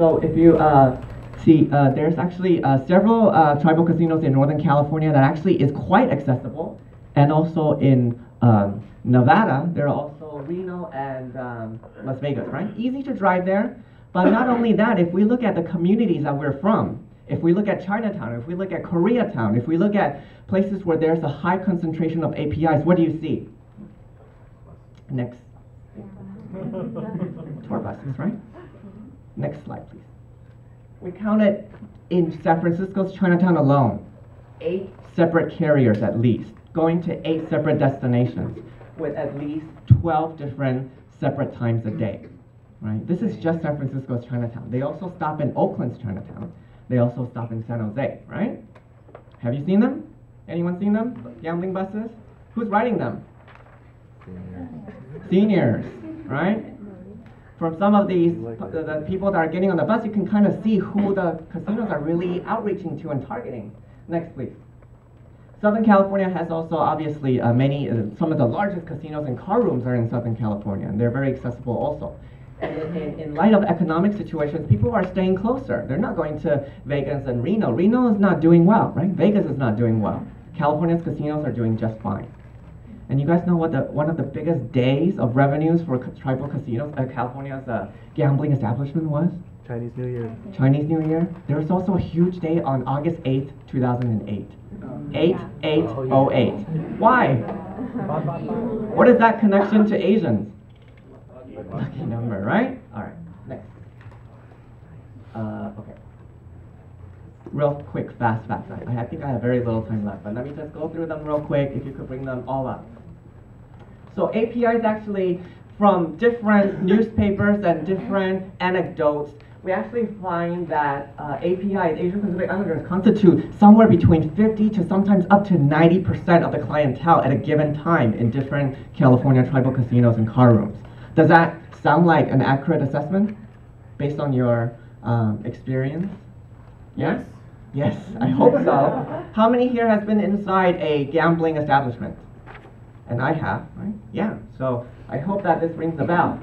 So if you see, there's actually several tribal casinos in Northern California that actually is quite accessible. And also in Nevada, there are also Reno and Las Vegas, right? Easy to drive there. But not only that, if we look at the communities that we're from, if we look at Chinatown, if we look at Koreatown, if we look at places where there's a high concentration of APIs, what do you see? Next. Tour buses, right? Next slide, please. We counted in San Francisco's Chinatown alone, 8 separate carriers at least, going to 8 separate destinations with at least 12 different separate times a day, right? This is just San Francisco's Chinatown. They also stop in Oakland's Chinatown. They also stop in San Jose, right? Have you seen them? Anyone seen them? Gambling buses? Who's riding them? Seniors, right? From some of these, the people that are getting on the bus, you can kind of see who the casinos are really outreaching to and targeting. Next, please. Southern California has also obviously some of the largest casinos and car rooms are in Southern California, and they're very accessible also. And in light of economic situations, people are staying closer. They're not going to Vegas and Reno. Reno is not doing well, right? Vegas is not doing well. California's casinos are doing just fine. And you guys know what one of the biggest days of revenues for tribal casinos at California's gambling establishment was? Chinese New Year. Chinese New Year. There was also a huge day on August 8th, 2008. 8808. Why? What is that connection to Asians? Lucky number, right? All right, next. Okay. Real quick, fast facts. I think I have very little time left, but let me just go through them real quick if you could bring them all up. So APIs actually, from different newspapers and different anecdotes, we actually find that APIs, Asian Pacific Islanders, constitute somewhere between 50 to sometimes up to 90% of the clientele at a given time in different California tribal casinos and car rooms. Does that sound like an accurate assessment based on your experience? Yes? Yes, I hope so. How many here has been inside a gambling establishment? And I have, right? Yeah, so I hope that this rings a bell.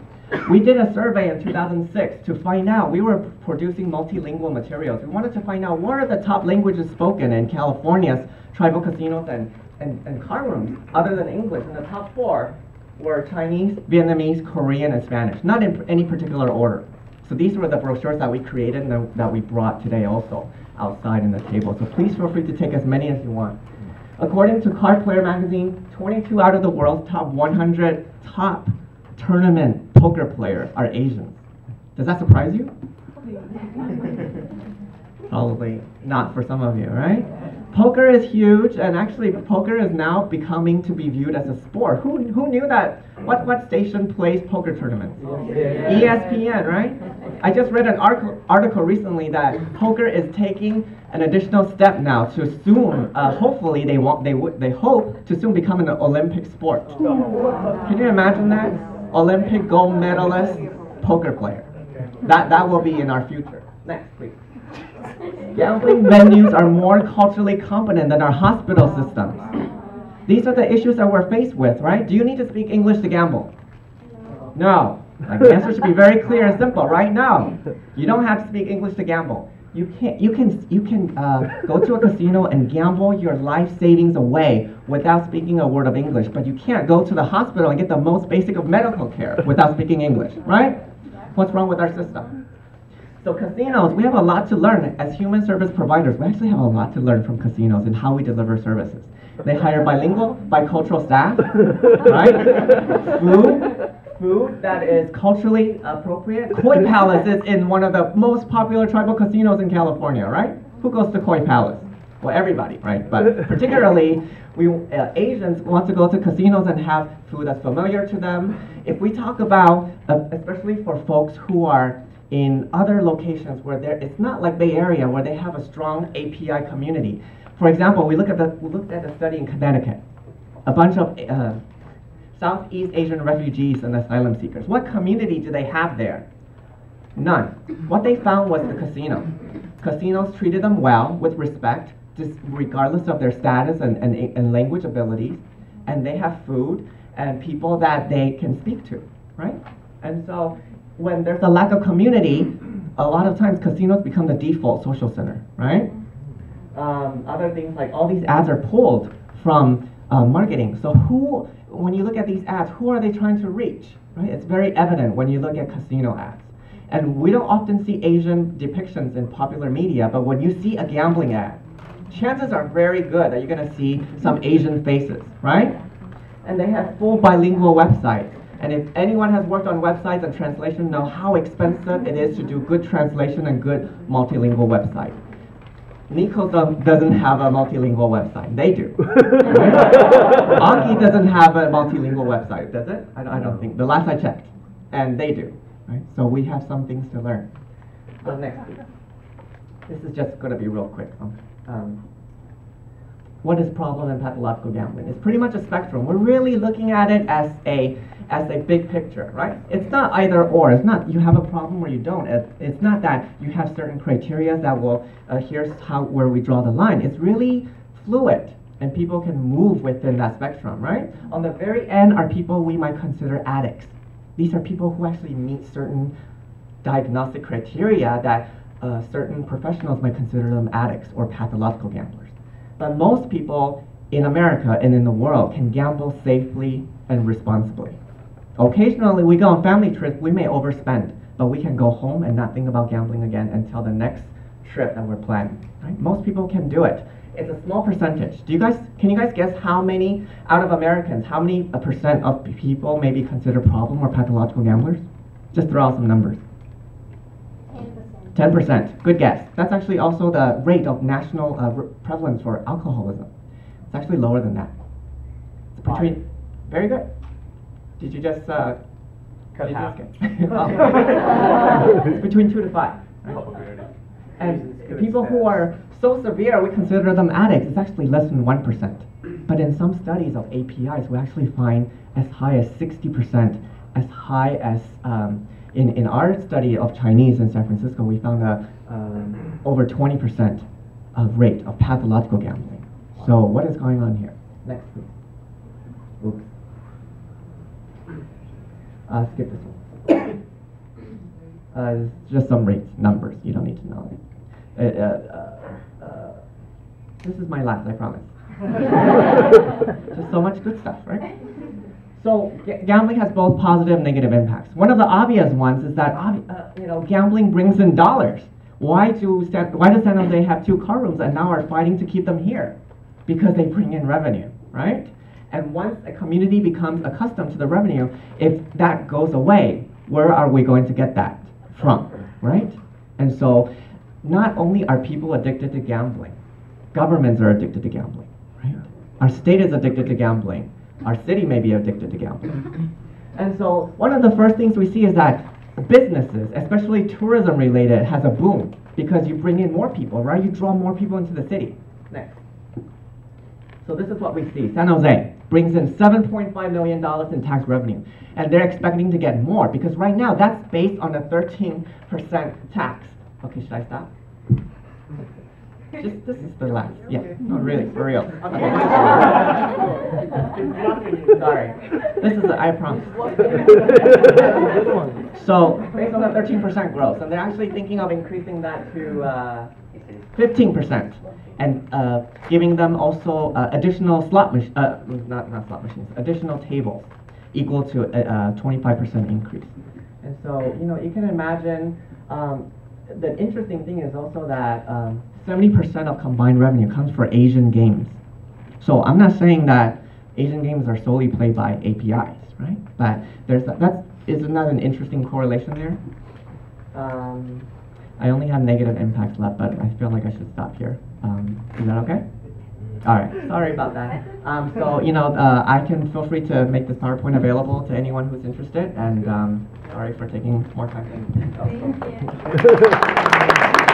We did a survey in 2006 to find out, we were producing multilingual materials. We wanted to find out what are the top languages spoken in California's tribal casinos and car rooms other than English. And the top 4 were Chinese, Vietnamese, Korean, and Spanish, not in any particular order. So these were the brochures that we created and that we brought today also outside in the table. So please feel free to take as many as you want. According to Card Player magazine, 22 out of the world's top 100 top tournament poker players are Asians. Does that surprise you? Probably not for some of you, right? Poker is huge, and actually poker is now becoming to be viewed as a sport. Who knew that? What station plays poker tournaments? ESPN, right? I just read an article recently that poker is taking an additional step now to soon, hopefully they hope to soon become an Olympic sport. Can you imagine that? Olympic gold medalist poker player. That will be in our future. Next, please. Gambling venues are more culturally competent than our hospital systems. These are the issues that we're faced with, right? Do you need to speak English to gamble? No. Like, the answer should be very clear and simple. Right now, you don't have to speak English to gamble. You can go to a casino and gamble your life savings away without speaking a word of English, but you can't go to the hospital and get the most basic of medical care without speaking English, right? What's wrong with our system? So casinos, we have a lot to learn. As human service providers, we actually have a lot to learn from casinos and how we deliver services. They hire bilingual, bicultural staff, right? Food that is culturally appropriate. Koi Palace is in one of the most popular tribal casinos in California, right? Who goes to Koi Palace? Well, everybody, right? But particularly, Asians want to go to casinos and have food that's familiar to them. If we talk about, especially for folks who are in other locations where it's not like Bay Area where they have a strong API community. For example, we looked at a study in Connecticut. A bunch of Southeast Asian refugees and asylum seekers. What community do they have there? None. What they found was the casino. Casinos treated them well, with respect, just regardless of their status and language abilities, and they have food and people that they can speak to, right? And so when there's a lack of community, a lot of times casinos become the default social center, right? Other things like all these ads are pulled from marketing. So when you look at these ads, who are they trying to reach, right? It's very evident when you look at casino ads. And we don't often see Asian depictions in popular media, but when you see a gambling ad, chances are very good that you're gonna see some Asian faces, right? And they have full bilingual websites. And if anyone has worked on websites and translation, know how expensive it is to do good translation and good multilingual website. Nico doesn't have a multilingual website. They do. Anki doesn't have a multilingual website, does it? I don't think. The last I checked. And they do. Right? So we have some things to learn. So next, please. This is just going to be real quick. What is problem and pathological gambling? It's pretty much a spectrum. We're really looking at it as a big picture, right? It's not either or. It's not you have a problem or you don't. It's not that you have certain criteria that will, here's where we draw the line. It's really fluid, and people can move within that spectrum, right? On the very end are people we might consider addicts. These are people who actually meet certain diagnostic criteria that certain professionals might consider them addicts or pathological gamblers. But most people in America and in the world can gamble safely and responsibly. Occasionally, we go on family trips, we may overspend, but we can go home and not think about gambling again until the next trip that we're planning. Right? Most people can do it. It's a small percentage. Can you guys guess how many out of Americans, how many percent of people may be considered problem or pathological gamblers? Just throw out some numbers. 10%. 10%. Good guess. That's actually also the rate of national prevalence for alcoholism. It's actually lower than that. It's between. Very good. Did you just cut half? It's between 2 to 5. Right? And the people who are so severe, we consider them addicts. It's actually less than 1%. But in some studies of APIs, we actually find as high as 60%, as high as in our study of Chinese in San Francisco, we found over 20% of rate of pathological gambling. So what is going on here? Next, please. Oops. Skip this one. Just some rates, numbers. You don't need to know it. This is my last, I promise. Just so much good stuff, right? So gambling has both positive and negative impacts. One of the obvious ones is that gambling brings in dollars. Why does San Jose have 2 car rooms and now are fighting to keep them here? Because they bring in revenue, right? And once a community becomes accustomed to the revenue, if that goes away, where are we going to get that from, right? And so not only are people addicted to gambling, governments are addicted to gambling, right? Our state is addicted to gambling. Our city may be addicted to gambling. And so one of the first things we see is that businesses, especially tourism related, has a boom because you bring in more people, right? You draw more people into the city. Next. So this is what we see. San Jose brings in $7.5 million in tax revenue. And they're expecting to get more because right now that's based on a 13% tax. Okay, should I stop? This is the last. Yeah, no, really, for real. Okay. Sorry. This is I promise. So, based on the 13% growth, and they're actually thinking of increasing that to 15%, and giving them also additional slot machines, not slot machines, additional tables, equal to a 25% increase. And so, you can imagine. The interesting thing is also that 70% of combined revenue comes for Asian games. So I'm not saying that Asian games are solely played by APIs, right? But isn't that an interesting correlation there? I only have negative impacts left, but I feel like I should stop here. Is that okay? All right. Sorry about that. I can feel free to make this PowerPoint available to anyone who's interested, and sorry for taking more time. Thank you.